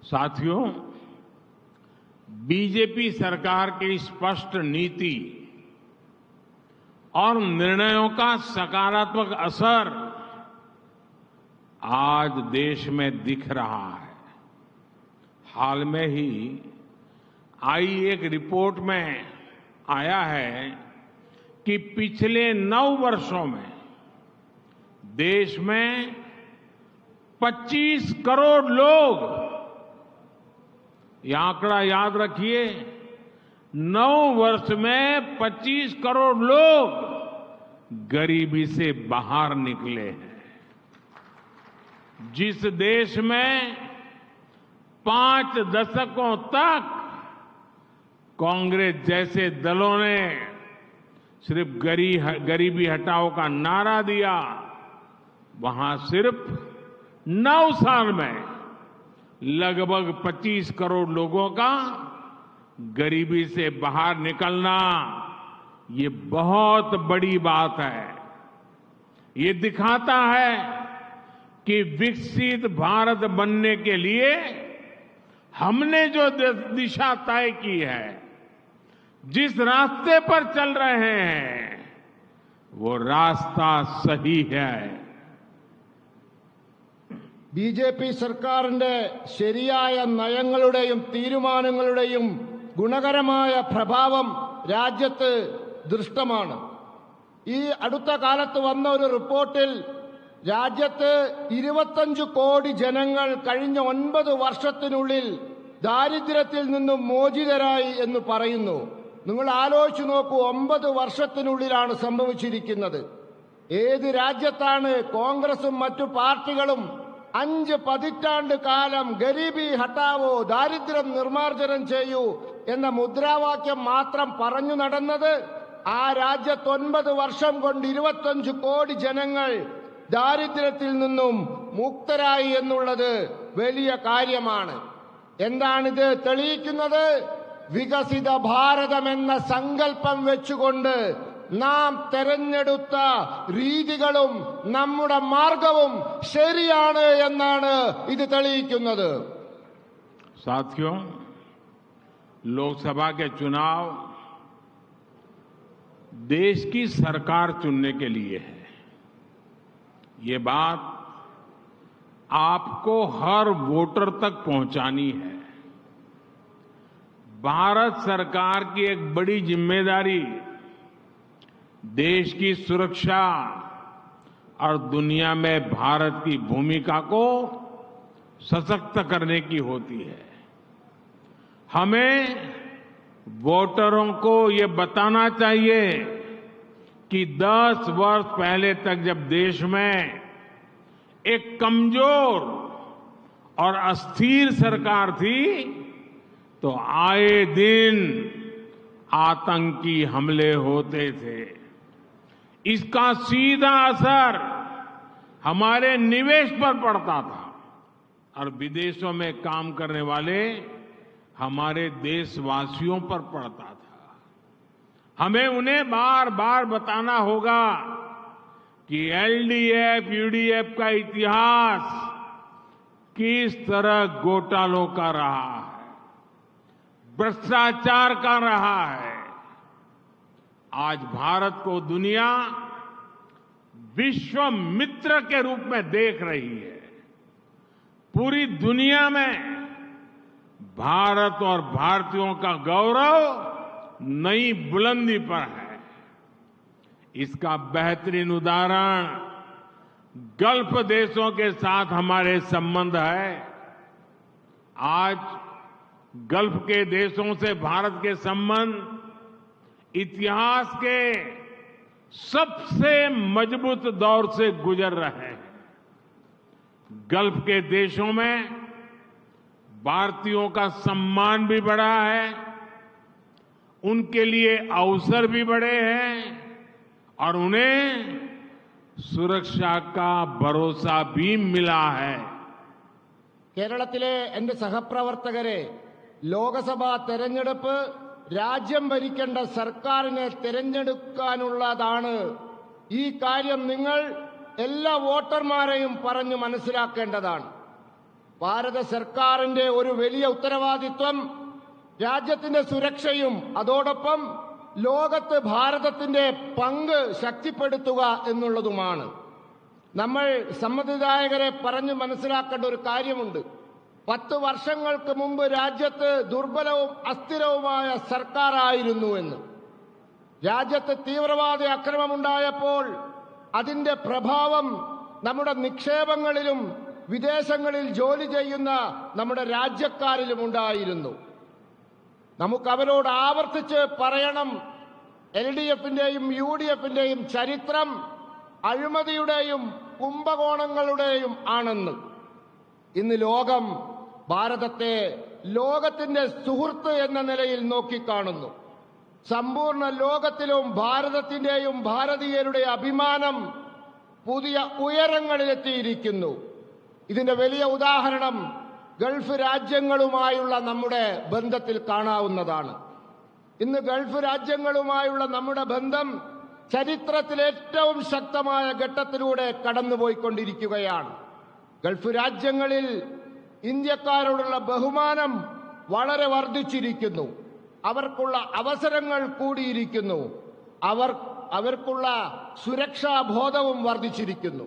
साथियों, बीजेपी सरकार की स्पष्ट नीति और निर्णयों का सकारात्मक असर आज देश में दिख रहा है। हाल में ही आई एक रिपोर्ट में आया है कि पिछले 9 वर्षों में देश में 25 करोड़ लोग, यह आंकड़ा याद रखिए, 9 वर्ष में 25 करोड़ लोग गरीबी से बाहर निकले हैं। जिस देश में 5 दशकों तक कांग्रेस जैसे दलों ने सिर्फ गरीबी हटाओ का नारा दिया, वहां सिर्फ 9 साल में लगभग 25 करोड़ लोगों का गरीबी से बाहर निकलना, ये बहुत बड़ी बात है। ये दिखाता है कि विकसित भारत बनने के लिए हमने जो दिशा तय की है, जिस रास्ते पर चल रहे हैं, वो रास्ता सही है। ബിജെപി സർക്കാരിന്റെ ശരിയായ നയങ്ങളുടെയും തീരുമാനങ്ങളുടെയും ഗുണകരമായ പ്രഭാവം രാജ്യത്ത് ദൃഷ്ടമാണ്. ഈ അടുത്ത കാലത്ത് വന്ന ഒരു റിപ്പോർട്ടിൽ രാജ്യത്ത് 25 കോടി ജനങ്ങൾ കഴിഞ്ഞ 9 വർഷത്തിനുള്ളിൽ ദാരിദ്ര്യത്തിൽ നിന്നും മോചിതരായി എന്ന് പറയുന്നു. നിങ്ങൾ ആലോചിച്ചു നോക്കൂ, 9 വർഷത്തിനുള്ളിലാണ് സംഭവിച്ചിരിക്കുന്നത്. ഏത് രാജ്യത്താണ് കോൺഗ്രസും മറ്റു പാർട്ടികളും 5 പതിറ്റാണ്ട് കാലം ഗരീബി ഹട്ടാവോ, ദാരിദ്ര്യം നിർമ്മാർജ്ജനം ചെയ്യൂ എന്ന മുദ്രാവാക്യം മാത്രം പറഞ്ഞു നടന്നത്? ആ രാജ്യത്ത് 9 വർഷം കൊണ്ട് 25 കോടി ജനങ്ങൾ ദാരിദ്ര്യത്തിൽ നിന്നും മുക്തരായി എന്നുള്ളത് വലിയ കാര്യമാണ്. എന്താണിത് തെളിയിക്കുന്നത്? വികസിത ഭാരതം എന്ന സങ്കല്പം വെച്ചുകൊണ്ട് നാം തെരഞ്ഞെടുത്ത രീതികളും നമ്മുടെ മാർഗവും ശരിയാണ് എന്നാണ് ഇത് തെളിയിക്കുന്നത്. साथियों, लोकसभा के चुनाव देश की सरकार चुनने के लिए है। ये बात आपको हर वोटर तक पहुंचानी है। भारत सरकार की एक बड़ी जिम्मेदारी देश की सुरक्षा और दुनिया में भारत की भूमिका को सशक्त करने की होती है। हमें वोटरों को ये बताना चाहिए कि 10 वर्ष पहले तक जब देश में एक कमजोर और अस्थिर सरकार थी, तो आए दिन आतंकी हमले होते थे। इसका सीधा असर हमारे निवेश पर पड़ता था और विदेशों में काम करने वाले हमारे देशवासियों पर पड़ता था। हमें उन्हें बार बार बताना होगा कि एलडीएफ, यूडीएफ का इतिहास किस तरह घोटालों का रहा है, भ्रष्टाचार का रहा है। आज भारत को दुनिया विश्व मित्र के रूप में देख रही है। पूरी दुनिया में भारत और भारतीयों का गौरव नई बुलंदी पर है। इसका बेहतरीन उदाहरण गल्फ देशों के साथ हमारे संबंध है। आज गल्फ के देशों से भारत के संबंध इतिहास के सबसे मजबूत दौर से गुजर रहे हैं। गल्फ के देशों में भारतीयों का सम्मान भी बढ़ा है, उनके लिए अवसर भी बढ़े हैं और उन्हें सुरक्षा का भरोसा भी मिला है। കേരളത്തിലെ എന്റെ സഹപ്രവർത്തകരെ, ലോക്സഭാ തെരഞ്ഞെടുപ്പ് രാജ്യം ഭരിക്കേണ്ട സർക്കാരിനെ തെരഞ്ഞെടുക്കാനുള്ളതാണ്. ഈ കാര്യം നിങ്ങൾ എല്ലാ വോട്ടർമാരെയും പറഞ്ഞു മനസ്സിലാക്കേണ്ടതാണ്. ഭാരത സർക്കാരിന്റെ ഒരു വലിയ ഉത്തരവാദിത്വം രാജ്യത്തിന്റെ സുരക്ഷയും അതോടൊപ്പം ലോകത്ത് ഭാരതത്തിന്റെ പങ്ക് ശക്തിപ്പെടുത്തുക എന്നുള്ളതുമാണ്. നമ്മൾ സമ്മതിദായകരെ പറഞ്ഞു മനസ്സിലാക്കേണ്ട ഒരു കാര്യമുണ്ട്. 10 വർഷങ്ങൾക്ക് മുമ്പ് രാജ്യത്ത് ദുർബലവും അസ്ഥിരവുമായ സർക്കാരായിരുന്നു എന്ന്. രാജ്യത്ത് തീവ്രവാദ ആക്രമണമുണ്ടായപ്പോൾ അതിന്റെ പ്രഭാവം നമ്മുടെ നിക്ഷേപങ്ങളിലും വിദേശങ്ങളിൽ ജോലി ചെയ്യുന്ന നമ്മുടെ രാജ്യക്കാരിലും ഉണ്ടായിരുന്നു. നമുക്ക് അവരോട് ആവർത്തിച്ച് പറയണം, LDFന്റെയും UDFന്റെയും ചരിത്രം അഴിമതിയുടെയും കുംഭകോണങ്ങളുടെയും ആണെന്ന്. ഇന്ന് ലോകം ഭാരതത്തെ ലോകത്തിന്റെ സുഹൃത്ത് എന്ന നിലയിൽ നോക്കിക്കാണുന്നു. സമ്പൂർണ്ണ ലോകത്തിലും ഭാരതത്തിന്റെയും ഭാരതീയരുടെ അഭിമാനം പുതിയ ഉയരങ്ങളിലെത്തിയിരിക്കുന്നു. ഇതിന്റെ വലിയ ഉദാഹരണം ഗൾഫ് രാജ്യങ്ങളുമായുള്ള നമ്മുടെ ബന്ധത്തിൽ കാണാവുന്നതാണ്. ഇന്ന് ഗൾഫ് രാജ്യങ്ങളുമായുള്ള നമ്മുടെ ബന്ധം ചരിത്രത്തിലെ ഏറ്റവും ശക്തമായ ഘട്ടത്തിലൂടെ കടന്നുപോയിക്കൊണ്ടിരിക്കുകയാണ്. ഗൾഫ് രാജ്യങ്ങളിൽ ഇന്ത്യക്കാരോടുള്ള ബഹുമാനം വളരെ വർദ്ധിച്ചിരിക്കുന്നു. അവർക്കുള്ള അവസരങ്ങൾ കൂടിയിരിക്കുന്നു. അവർക്കുള്ള സുരക്ഷാബോധവും വർദ്ധിച്ചിരിക്കുന്നു.